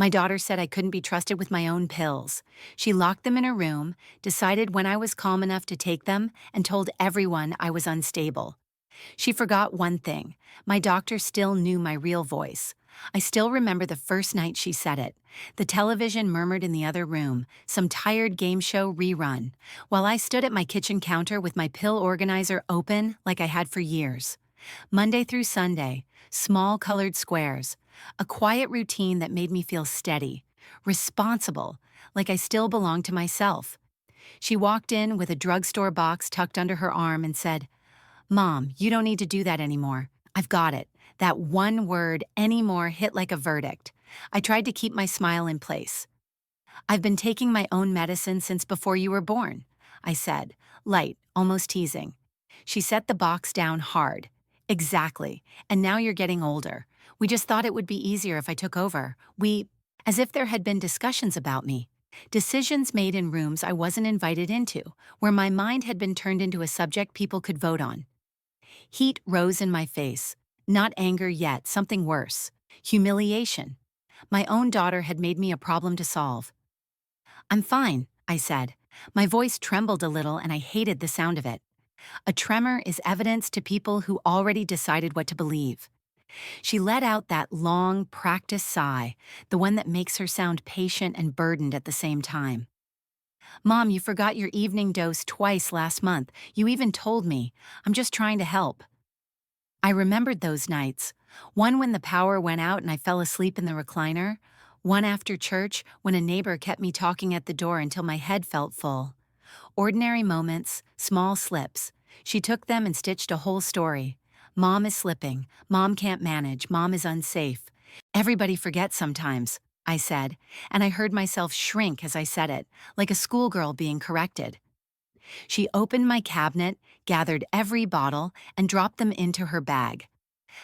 My daughter said I couldn't be trusted with my own pills. She locked them in her room, decided when I was calm enough to take them, and told everyone I was unstable. She forgot one thing. My doctor still knew my real voice. I still remember the first night she said it. The television murmured in the other room, some tired game show rerun, while I stood at my kitchen counter with my pill organizer open like I had for years. Monday through Sunday, small colored squares, a quiet routine that made me feel steady, responsible, like I still belonged to myself. She walked in with a drugstore box tucked under her arm and said, "Mom, you don't need to do that anymore. I've got it." That one word, anymore, hit like a verdict. I tried to keep my smile in place. "I've been taking my own medicine since before you were born," I said, light, almost teasing. She set the box down hard. "Exactly. And now you're getting older. We just thought it would be easier if I took over. As if there had been discussions about me. Decisions made in rooms I wasn't invited into, where my mind had been turned into a subject people could vote on. Heat rose in my face. Not anger yet, something worse. Humiliation. My own daughter had made me a problem to solve. "I'm fine," I said. My voice trembled a little and I hated the sound of it. A tremor is evidence to people who already decided what to believe. She let out that long, practiced sigh, the one that makes her sound patient and burdened at the same time. "Mom, you forgot your evening dose twice last month. You even told me. I'm just trying to help." I remembered those nights. One when the power went out and I fell asleep in the recliner. One after church when a neighbor kept me talking at the door until my head felt full. Ordinary moments, small slips. She took them and stitched a whole story. Mom is slipping. Mom can't manage. Mom is unsafe. "Everybody forgets sometimes," I said, and I heard myself shrink as I said it, like a schoolgirl being corrected. She opened my cabinet, gathered every bottle, and dropped them into her bag.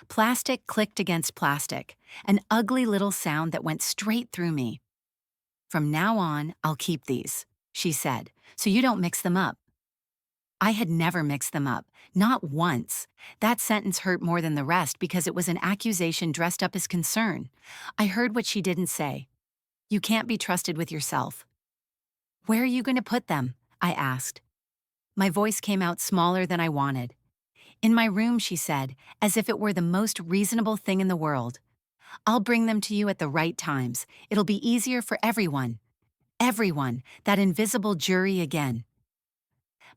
Plastic clicked against plastic, an ugly little sound that went straight through me. "From now on, I'll keep these," she said, "so you don't mix them up." I had never mixed them up, not once. That sentence hurt more than the rest because it was an accusation dressed up as concern. I heard what she didn't say. "You can't be trusted with yourself." "Where are you going to put them?" I asked. My voice came out smaller than I wanted. "In my room," she said, as if it were the most reasonable thing in the world. "I'll bring them to you at the right times. It'll be easier for everyone." Everyone, that invisible jury again.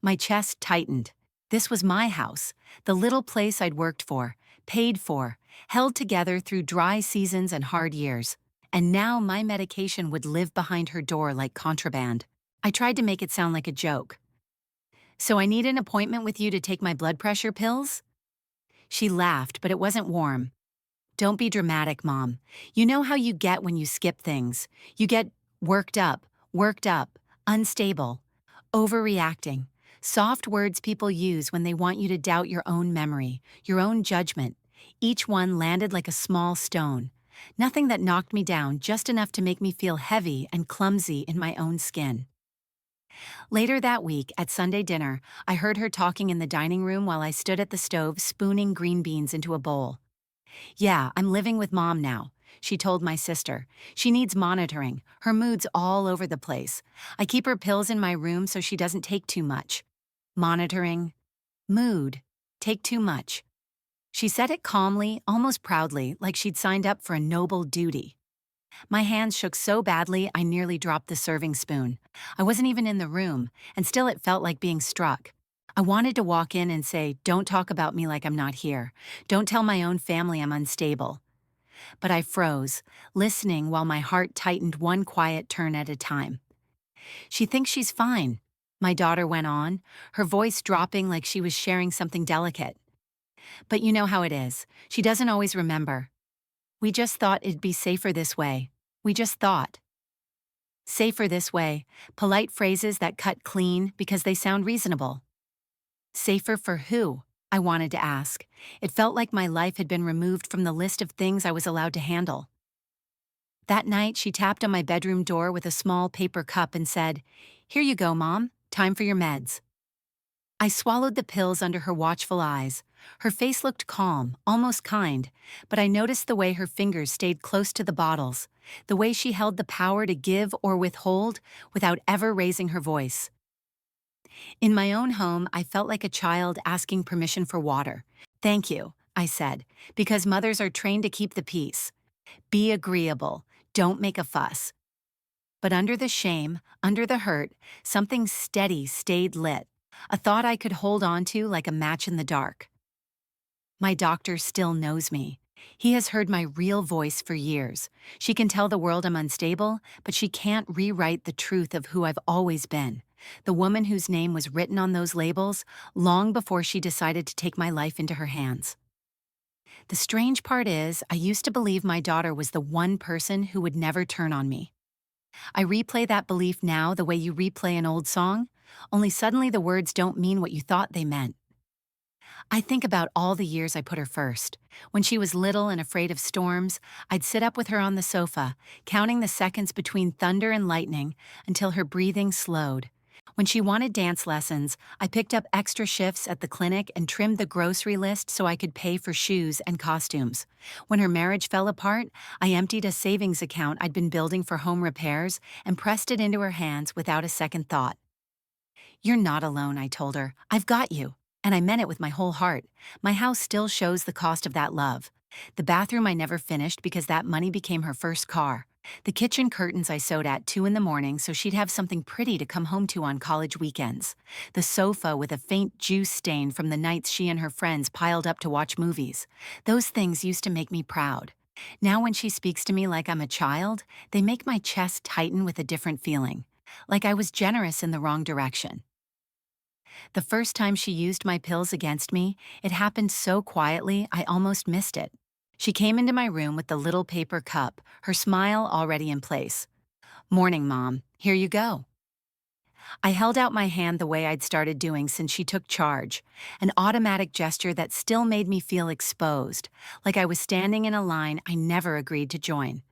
My chest tightened. This was my house, the little place I'd worked for, paid for, held together through dry seasons and hard years. And now my medication would live behind her door like contraband. I tried to make it sound like a joke. "So I need an appointment with you to take my blood pressure pills?" She laughed, but it wasn't warm. "Don't be dramatic, Mom. You know how you get when you skip things. You get worked up, unstable, overreacting. Soft words people use when they want you to doubt your own memory, your own judgment. Each one landed like a small stone. Nothing that knocked me down, just enough to make me feel heavy and clumsy in my own skin." Later that week, at Sunday dinner, I heard her talking in the dining room while I stood at the stove spooning green beans into a bowl. "Yeah, I'm living with Mom now," she told my sister. "She needs monitoring. Her mood's all over the place. I keep her pills in my room so she doesn't take too much." Monitoring. Mood. Take too much. She said it calmly, almost proudly, like she'd signed up for a noble duty. My hands shook so badly I nearly dropped the serving spoon. I wasn't even in the room, and still it felt like being struck. I wanted to walk in and say, "Don't talk about me like I'm not here. Don't tell my own family I'm unstable." But I froze, listening while my heart tightened one quiet turn at a time. "She thinks she's fine," my daughter went on, her voice dropping like she was sharing something delicate. "But you know how it is. She doesn't always remember. We just thought it'd be safer this way. We just thought." Safer this way, polite phrases that cut clean because they sound reasonable. Safer for who? I wanted to ask. It felt like my life had been removed from the list of things I was allowed to handle. That night, she tapped on my bedroom door with a small paper cup and said, "Here you go, Mom. Time for your meds." I swallowed the pills under her watchful eyes. Her face looked calm, almost kind, but I noticed the way her fingers stayed close to the bottles, the way she held the power to give or withhold without ever raising her voice. In my own home, I felt like a child asking permission for water. "Thank you," I said, because mothers are trained to keep the peace. Be agreeable, don't make a fuss. But under the shame, under the hurt, something steady stayed lit, a thought I could hold on to like a match in the dark. My doctor still knows me. He has heard my real voice for years. She can tell the world I'm unstable, but she can't rewrite the truth of who I've always been. The woman whose name was written on those labels long before she decided to take my life into her hands. The strange part is, I used to believe my daughter was the one person who would never turn on me. I replay that belief now the way you replay an old song, only suddenly the words don't mean what you thought they meant. I think about all the years I put her first. When she was little and afraid of storms, I'd sit up with her on the sofa, counting the seconds between thunder and lightning until her breathing slowed. When she wanted dance lessons, I picked up extra shifts at the clinic and trimmed the grocery list so I could pay for shoes and costumes. When her marriage fell apart, I emptied a savings account I'd been building for home repairs and pressed it into her hands without a second thought. "You're not alone," I told her. "I've got you." And I meant it with my whole heart. My house still shows the cost of that love. The bathroom I never finished because that money became her first car. The kitchen curtains I sewed at 2 in the morning so she'd have something pretty to come home to on college weekends. The sofa with a faint juice stain from the nights she and her friends piled up to watch movies. Those things used to make me proud. Now when she speaks to me like I'm a child, they make my chest tighten with a different feeling. Like I was generous in the wrong direction. The first time she used my pills against me, it happened so quietly I almost missed it. She came into my room with the little paper cup, her smile already in place. "Morning, Mom. Here you go." I held out my hand the way I'd started doing since she took charge, an automatic gesture that still made me feel exposed, like I was standing in a line I never agreed to join.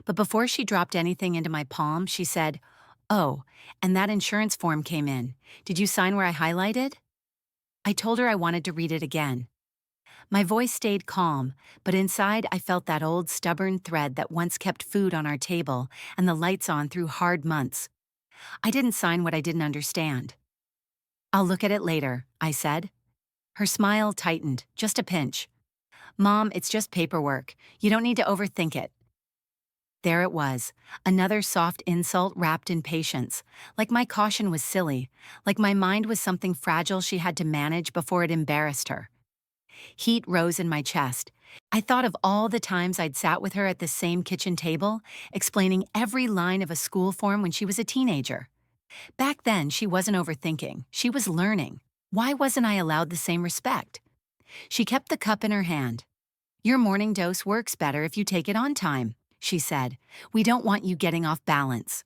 But before she dropped anything into my palm, she said, "Oh, and that insurance form came in. Did you sign where I highlighted?" I told her I wanted to read it again. My voice stayed calm, but inside I felt that old stubborn thread that once kept food on our table and the lights on through hard months. I didn't sign what I didn't understand. "I'll look at it later," I said. Her smile tightened, just a pinch. "Mom, it's just paperwork. You don't need to overthink it." There it was, another soft insult wrapped in patience, like my caution was silly, like my mind was something fragile she had to manage before it embarrassed her. Heat rose in my chest. I thought of all the times I'd sat with her at the same kitchen table, explaining every line of a school form when she was a teenager. Back then, she wasn't overthinking, she was learning. Why wasn't I allowed the same respect? She kept the cup in her hand. "Your morning dose works better if you take it on time," she said. "We don't want you getting off balance."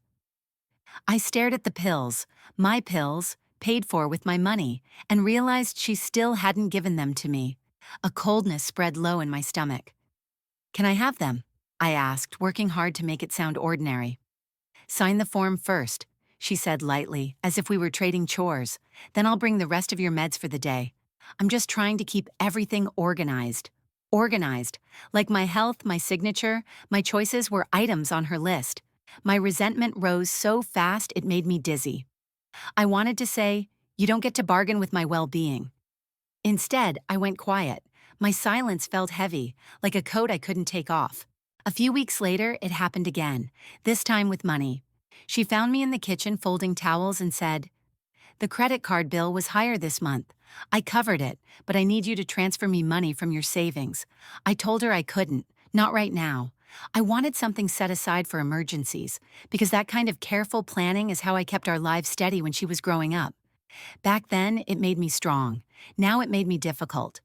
I stared at the pills, my pills, paid for with my money, and realized she still hadn't given them to me. A coldness spread low in my stomach. "Can I have them?" I asked, working hard to make it sound ordinary. "Sign the form first," she said lightly, as if we were trading chores. "Then I'll bring the rest of your meds for the day. I'm just trying to keep everything organized." Organized. Like my health, my signature, my choices were items on her list. My resentment rose so fast it made me dizzy. I wanted to say, "You don't get to bargain with my well-being." Instead, I went quiet. My silence felt heavy, like a coat I couldn't take off. A few weeks later, it happened again, this time with money. She found me in the kitchen folding towels and said, "The credit card bill was higher this month. I covered it, but I need you to transfer me money from your savings." I told her I couldn't, not right now. I wanted something set aside for emergencies, because that kind of careful planning is how I kept our lives steady when she was growing up. Back then, it made me strong. Now it made me difficult.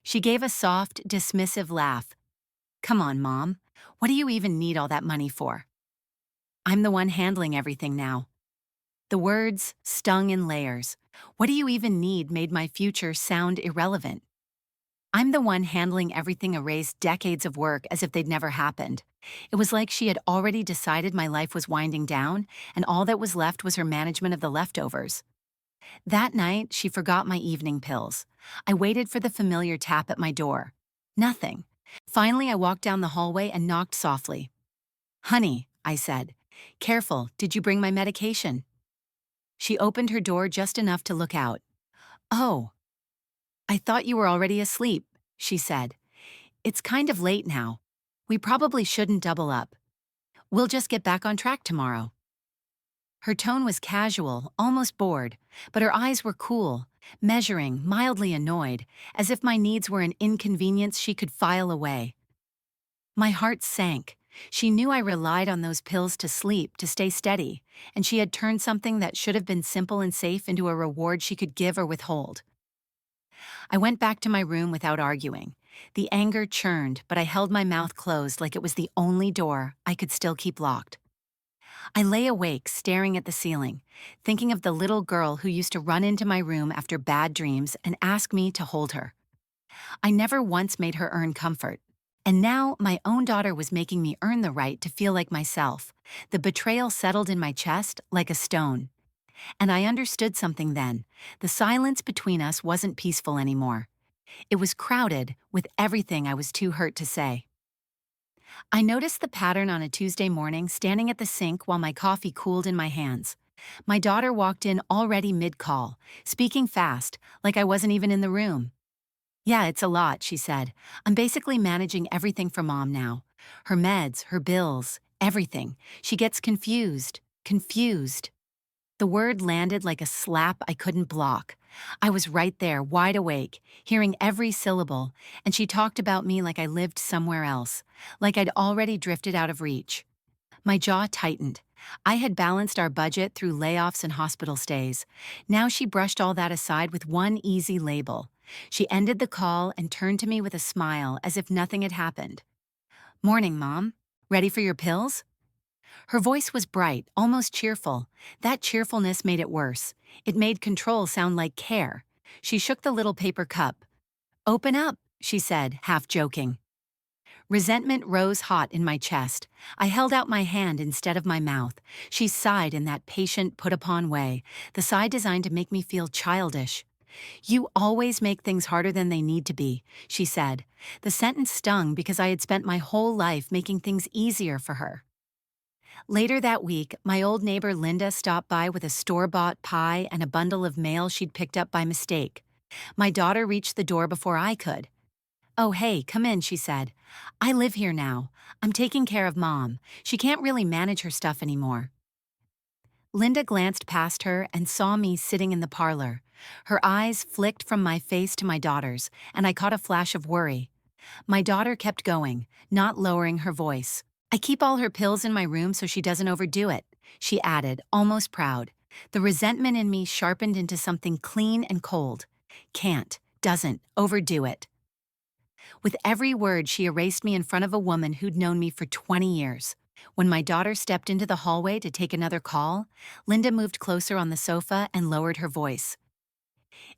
She gave a soft, dismissive laugh. "Come on, Mom. What do you even need all that money for?" "I'm the one handling everything now." The words stung in layers. What do you even need made my future sound irrelevant. "I'm the one handling everything" erased decades of work as if they'd never happened. It was like she had already decided my life was winding down, and all that was left was her management of the leftovers. That night, she forgot my evening pills. I waited for the familiar tap at my door. Nothing. Finally, I walked down the hallway and knocked softly. "Honey," I said. "Careful, did you bring my medication?" She opened her door just enough to look out. "Oh, I thought you were already asleep," she said. "It's kind of late now. We probably shouldn't double up. We'll just get back on track tomorrow." Her tone was casual, almost bored, but her eyes were cool, measuring, mildly annoyed, as if my needs were an inconvenience she could file away. My heart sank. She knew I relied on those pills to sleep, to stay steady, and she had turned something that should have been simple and safe into a reward she could give or withhold. I went back to my room without arguing. The anger churned, but I held my mouth closed like it was the only door I could still keep locked. I lay awake, staring at the ceiling, thinking of the little girl who used to run into my room after bad dreams and ask me to hold her. I never once made her earn comfort. And now my own daughter was making me earn the right to feel like myself. The betrayal settled in my chest like a stone. And I understood something then. The silence between us wasn't peaceful anymore. It was crowded with everything I was too hurt to say. I noticed the pattern on a Tuesday morning, standing at the sink while my coffee cooled in my hands. My daughter walked in already mid-call, speaking fast, like I wasn't even in the room. "Yeah, it's a lot," she said. "I'm basically managing everything for Mom now. Her meds, her bills, everything. She gets confused. Confused." The word landed like a slap I couldn't block. I was right there, wide awake, hearing every syllable, and she talked about me like I lived somewhere else, like I'd already drifted out of reach. My jaw tightened. I had balanced our budget through layoffs and hospital stays. Now she brushed all that aside with one easy label. She ended the call and turned to me with a smile as if nothing had happened. "Morning, Mom. Ready for your pills?" Her voice was bright, almost cheerful. That cheerfulness made it worse. It made control sound like care. She shook the little paper cup. "Open up," she said, half joking. Resentment rose hot in my chest. I held out my hand instead of my mouth. She sighed in that patient, put-upon way, the sigh designed to make me feel childish. "You always make things harder than they need to be," she said. The sentence stung because I had spent my whole life making things easier for her. Later that week, my old neighbor Linda stopped by with a store-bought pie and a bundle of mail she'd picked up by mistake. My daughter reached the door before I could. "Oh, hey, come in," she said. "I live here now. I'm taking care of Mom. She can't really manage her stuff anymore." Linda glanced past her and saw me sitting in the parlor. Her eyes flicked from my face to my daughter's, and I caught a flash of worry. My daughter kept going, not lowering her voice. "I keep all her pills in my room so she doesn't overdo it," she added, almost proud. The resentment in me sharpened into something clean and cold. Can't, doesn't, overdo it. With every word, she erased me in front of a woman who'd known me for 20 years. When my daughter stepped into the hallway to take another call, Linda moved closer on the sofa and lowered her voice.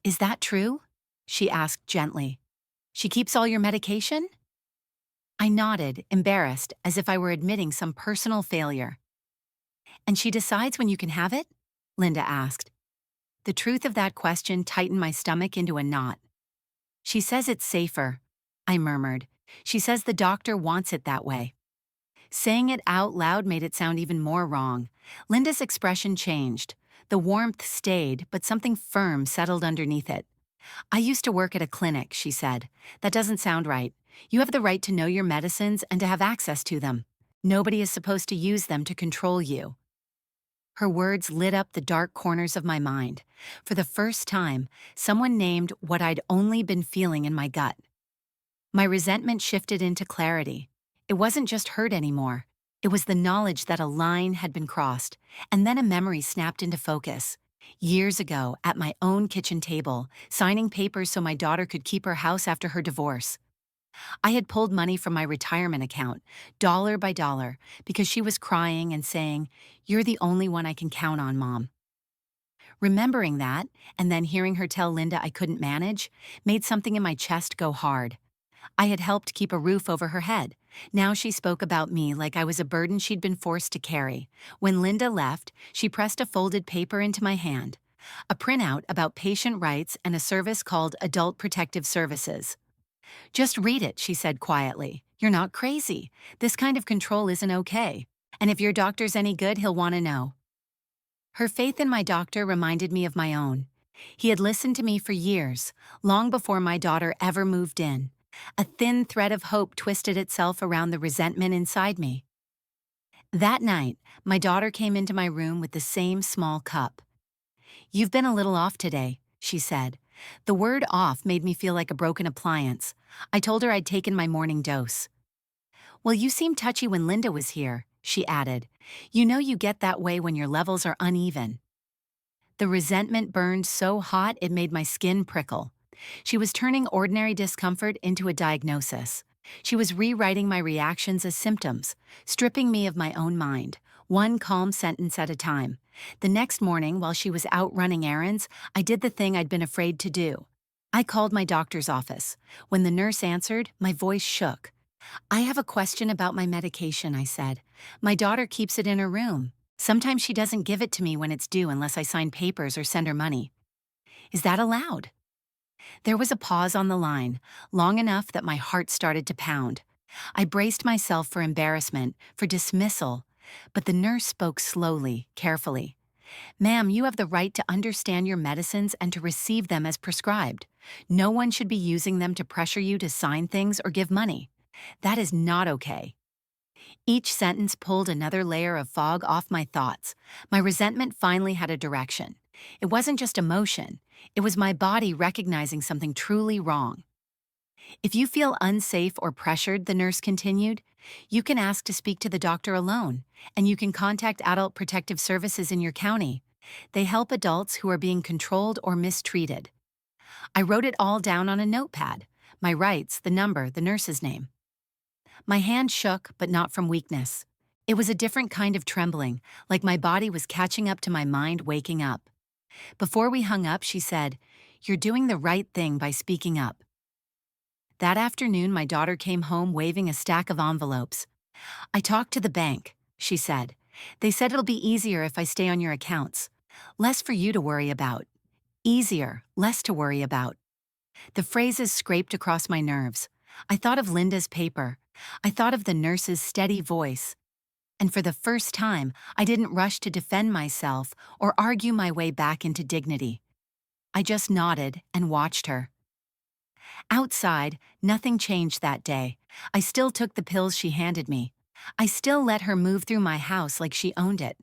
"Is that true?" she asked gently. "She keeps all your medication?" I nodded, embarrassed, as if I were admitting some personal failure. "And she decides when you can have it?" Linda asked. The truth of that question tightened my stomach into a knot. "She says it's safer," I murmured. "She says the doctor wants it that way." Saying it out loud made it sound even more wrong. Linda's expression changed. The warmth stayed, but something firm settled underneath it. "I used to work at a clinic," she said. "That doesn't sound right. You have the right to know your medicines and to have access to them. Nobody is supposed to use them to control you." Her words lit up the dark corners of my mind. For the first time, someone named what I'd only been feeling in my gut. My resentment shifted into clarity. It wasn't just hurt anymore. It was the knowledge that a line had been crossed, and then a memory snapped into focus. Years ago, at my own kitchen table, signing papers so my daughter could keep her house after her divorce. I had pulled money from my retirement account, dollar by dollar, because she was crying and saying, "You're the only one I can count on, Mom." Remembering that, and then hearing her tell Linda I couldn't manage, made something in my chest go hard. I had helped keep a roof over her head. Now she spoke about me like I was a burden she'd been forced to carry. When Linda left, she pressed a folded paper into my hand. a printout about patient rights and a service called Adult Protective Services. Just read it, she said quietly. You're not crazy. This kind of control isn't okay. And if your doctor's any good, he'll want to know. Her faith in my doctor reminded me of my own. He had listened to me for years, long before my daughter ever moved in. A thin thread of hope twisted itself around the resentment inside me. That night, my daughter came into my room with the same small cup. You've been a little off today, she said. The word off made me feel like a broken appliance. I told her I'd taken my morning dose. Well, you seemed touchy when Linda was here, she added. You know you get that way when your levels are uneven. The resentment burned so hot it made my skin prickle. She was turning ordinary discomfort into a diagnosis. She was rewriting my reactions as symptoms, stripping me of my own mind, one calm sentence at a time. The next morning, while she was out running errands, I did the thing I'd been afraid to do. I called my doctor's office. When the nurse answered, my voice shook. I have a question about my medication, I said. My daughter keeps it in her room. Sometimes she doesn't give it to me when it's due unless I sign papers or send her money. Is that allowed? There was a pause on the line, long enough that my heart started to pound. I braced myself for embarrassment, for dismissal, but the nurse spoke slowly, carefully. Ma'am, you have the right to understand your medicines and to receive them as prescribed. No one should be using them to pressure you to sign things or give money. That is not okay. Each sentence pulled another layer of fog off my thoughts. My resentment finally had a direction. It wasn't just emotion. It was my body recognizing something truly wrong. If you feel unsafe or pressured, the nurse continued, you can ask to speak to the doctor alone, and you can contact Adult Protective Services in your county. They help adults who are being controlled or mistreated. I wrote it all down on a notepad. My rights, the number, the nurse's name. My hand shook, but not from weakness. It was a different kind of trembling, like my body was catching up to my mind waking up. Before we hung up, she said, You're doing the right thing by speaking up. That afternoon, my daughter came home waving a stack of envelopes. I talked to the bank, she said. They said it'll be easier if I stay on your accounts. Less for you to worry about. Easier, less to worry about. The phrases scraped across my nerves. I thought of Linda's paper. I thought of the nurse's steady voice. And for the first time, I didn't rush to defend myself or argue my way back into dignity. I just nodded and watched her. Outside, nothing changed that day. I still took the pills she handed me. I still let her move through my house like she owned it.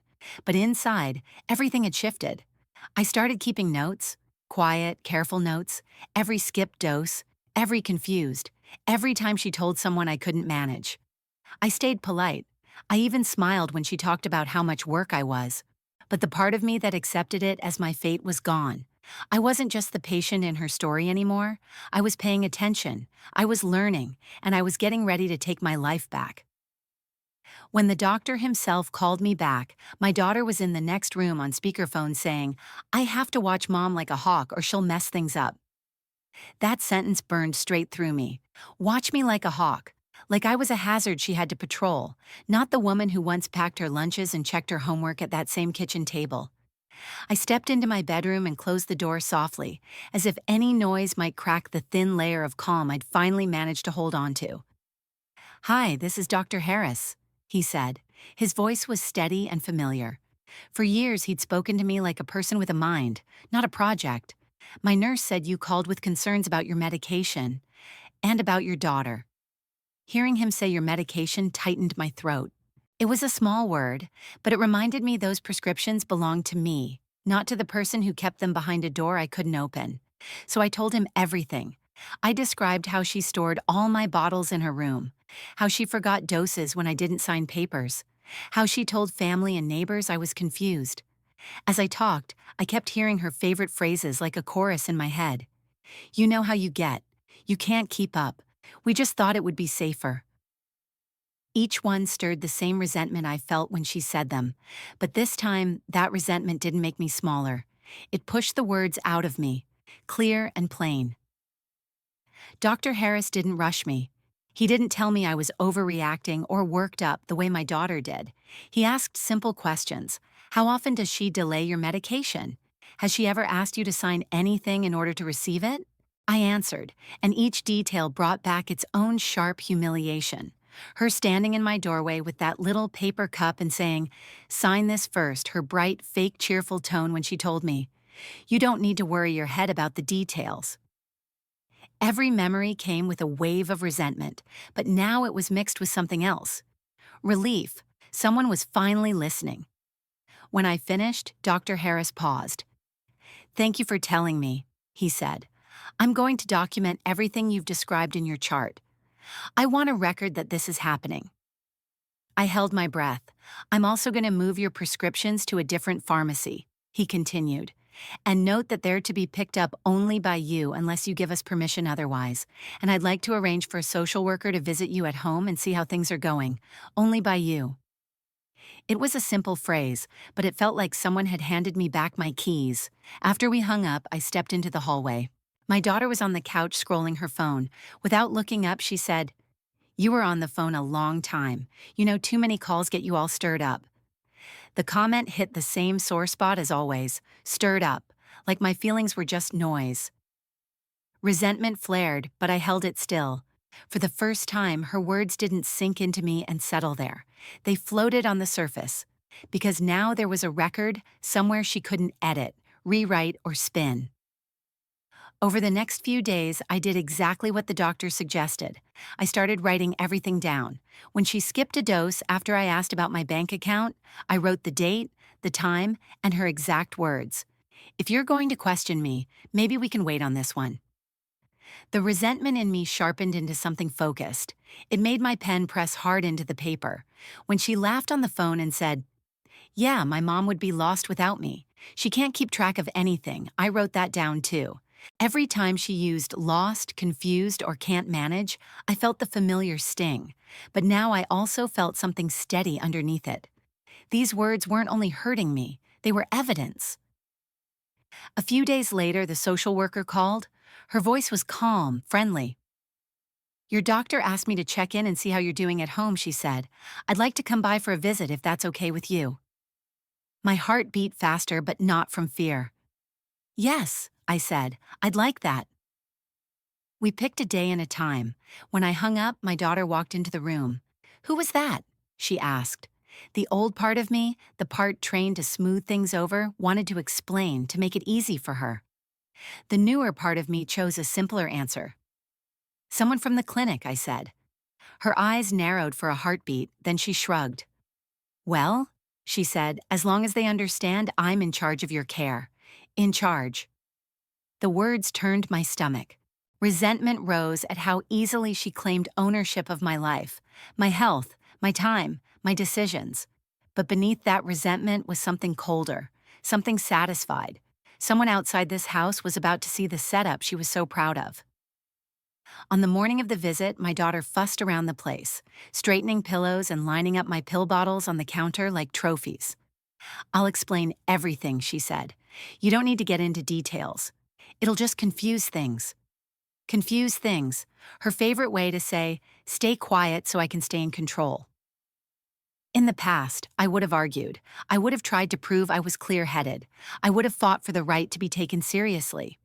But inside, everything had shifted. I started keeping notes, quiet, careful notes, every skipped dose, every confused, every time she told someone I couldn't manage. I stayed polite. I even smiled when she talked about how much work I was. But the part of me that accepted it as my fate was gone. I wasn't just the patient in her story anymore. I was paying attention, I was learning, and I was getting ready to take my life back. When the doctor himself called me back, my daughter was in the next room on speakerphone saying, I have to watch Mom like a hawk or she'll mess things up. That sentence burned straight through me. Watch me like a hawk. Like I was a hazard she had to patrol, not the woman who once packed her lunches and checked her homework at that same kitchen table. I stepped into my bedroom and closed the door softly, as if any noise might crack the thin layer of calm I'd finally managed to hold on to. Hi, this is Dr. Harris, he said. His voice was steady and familiar. For years, he'd spoken to me like a person with a mind, not a project. My nurse said you called with concerns about your medication and about your daughter. Hearing him say your medication tightened my throat. It was a small word, but it reminded me those prescriptions belonged to me, not to the person who kept them behind a door I couldn't open. So I told him everything. I described how she stored all my bottles in her room, how she forgot doses when I didn't sign papers, how she told family and neighbors I was confused. As I talked, I kept hearing her favorite phrases like a chorus in my head. You know how you get. You can't keep up. We just thought it would be safer. Each one stirred the same resentment I felt when she said them, but this time, that resentment didn't make me smaller. It pushed the words out of me, clear and plain. Dr. Harris didn't rush me. He didn't tell me I was overreacting or worked up the way my daughter did. He asked simple questions. How often does she delay your medication? Has she ever asked you to sign anything in order to receive it? I answered, and each detail brought back its own sharp humiliation. Her standing in my doorway with that little paper cup and saying, "Sign this first," her bright, fake cheerful tone when she told me, "You don't need to worry your head about the details." Every memory came with a wave of resentment, but now it was mixed with something else. Relief. Someone was finally listening. When I finished, Dr. Harris paused. "Thank you for telling me," he said. "I'm going to document everything you've described in your chart. I want a record that this is happening." I held my breath. "I'm also going to move your prescriptions to a different pharmacy," he continued. "And note that they're to be picked up only by you unless you give us permission otherwise. And I'd like to arrange for a social worker to visit you at home and see how things are going. Only by you." It was a simple phrase, but it felt like someone had handed me back my keys. After we hung up, I stepped into the hallway. My daughter was on the couch scrolling her phone. Without looking up, she said, "You were on the phone a long time. You know, too many calls get you all stirred up." The comment hit the same sore spot as always, stirred up, like my feelings were just noise. Resentment flared, but I held it still. For the first time, her words didn't sink into me and settle there. They floated on the surface. Because now there was a record somewhere she couldn't edit, rewrite, or spin. Over the next few days, I did exactly what the doctor suggested. I started writing everything down. When she skipped a dose after I asked about my bank account, I wrote the date, the time, and her exact words. "If you're going to question me, maybe we can wait on this one." The resentment in me sharpened into something focused. It made my pen press hard into the paper. When she laughed on the phone and said, "Yeah, my mom would be lost without me. She can't keep track of anything," I wrote that down too. Every time she used lost, confused, or can't manage, I felt the familiar sting. But now I also felt something steady underneath it. These words weren't only hurting me, they were evidence. A few days later, the social worker called. Her voice was calm, friendly. "Your doctor asked me to check in and see how you're doing at home," she said. "I'd like to come by for a visit if that's okay with you." My heart beat faster, but not from fear. "Yes," I said, "I'd like that." We picked a day and a time. When I hung up, my daughter walked into the room. "Who was that?" she asked. The old part of me, the part trained to smooth things over, wanted to explain, to make it easy for her. The newer part of me chose a simpler answer. "Someone from the clinic," I said. Her eyes narrowed for a heartbeat, then she shrugged. "Well," she said, "as long as they understand I'm in charge of your care. In charge." The words turned my stomach. Resentment rose at how easily she claimed ownership of my life, my health, my time, my decisions. But beneath that resentment was something colder, something satisfied. Someone outside this house was about to see the setup she was so proud of. On the morning of the visit, my daughter fussed around the place, straightening pillows and lining up my pill bottles on the counter like trophies. "I'll explain everything," she said. "You don't need to get into details. It'll just confuse things." Confuse things. Her favorite way to say, "Stay quiet so I can stay in control." In the past, I would have argued. I would have tried to prove I was clear-headed. I would have fought for the right to be taken seriously.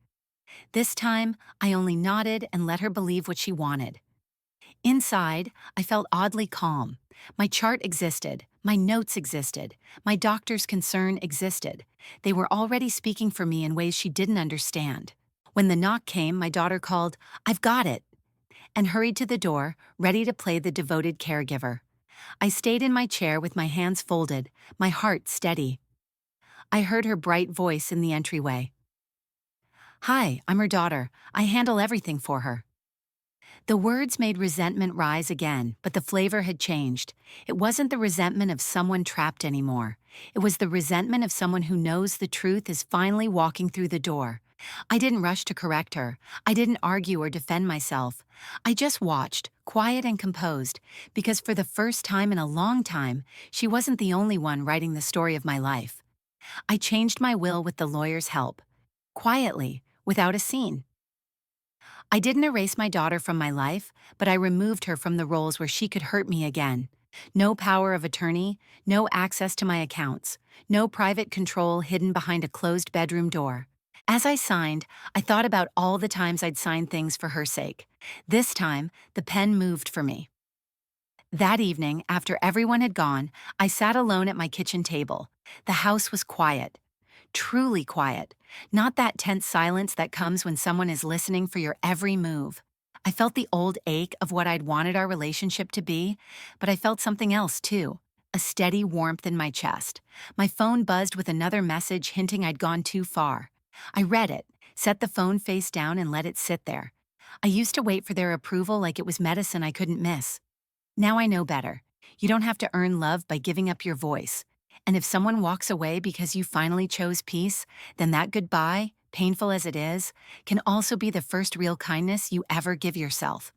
This time, I only nodded and let her believe what she wanted. Inside, I felt oddly calm. My chart existed. My notes existed. My doctor's concern existed. They were already speaking for me in ways she didn't understand. When the knock came, my daughter called, "I've got it," and hurried to the door, ready to play the devoted caregiver. I stayed in my chair with my hands folded, my heart steady. I heard her bright voice in the entryway. "Hi, I'm her daughter. I handle everything for her." The words made resentment rise again, but the flavor had changed. It wasn't the resentment of someone trapped anymore. It was the resentment of someone who knows the truth is finally walking through the door. I didn't rush to correct her. I didn't argue or defend myself. I just watched, quiet and composed, because for the first time in a long time, she wasn't the only one writing the story of my life. I changed my will with the lawyer's help. Quietly, without a scene. I didn't erase my daughter from my life, but I removed her from the roles where she could hurt me again. No power of attorney, no access to my accounts, no private control hidden behind a closed bedroom door. As I signed, I thought about all the times I'd signed things for her sake. This time, the pen moved for me. That evening, after everyone had gone, I sat alone at my kitchen table. The house was quiet. Truly quiet. Not that tense silence that comes when someone is listening for your every move. I felt the old ache of what I'd wanted our relationship to be, but I felt something else too. A steady warmth in my chest. My phone buzzed with another message hinting I'd gone too far. I read it, set the phone face down, and let it sit there. I used to wait for their approval like it was medicine I couldn't miss. Now I know better. You don't have to earn love by giving up your voice. And if someone walks away because you finally chose peace, then that goodbye, painful as it is, can also be the first real kindness you ever give yourself.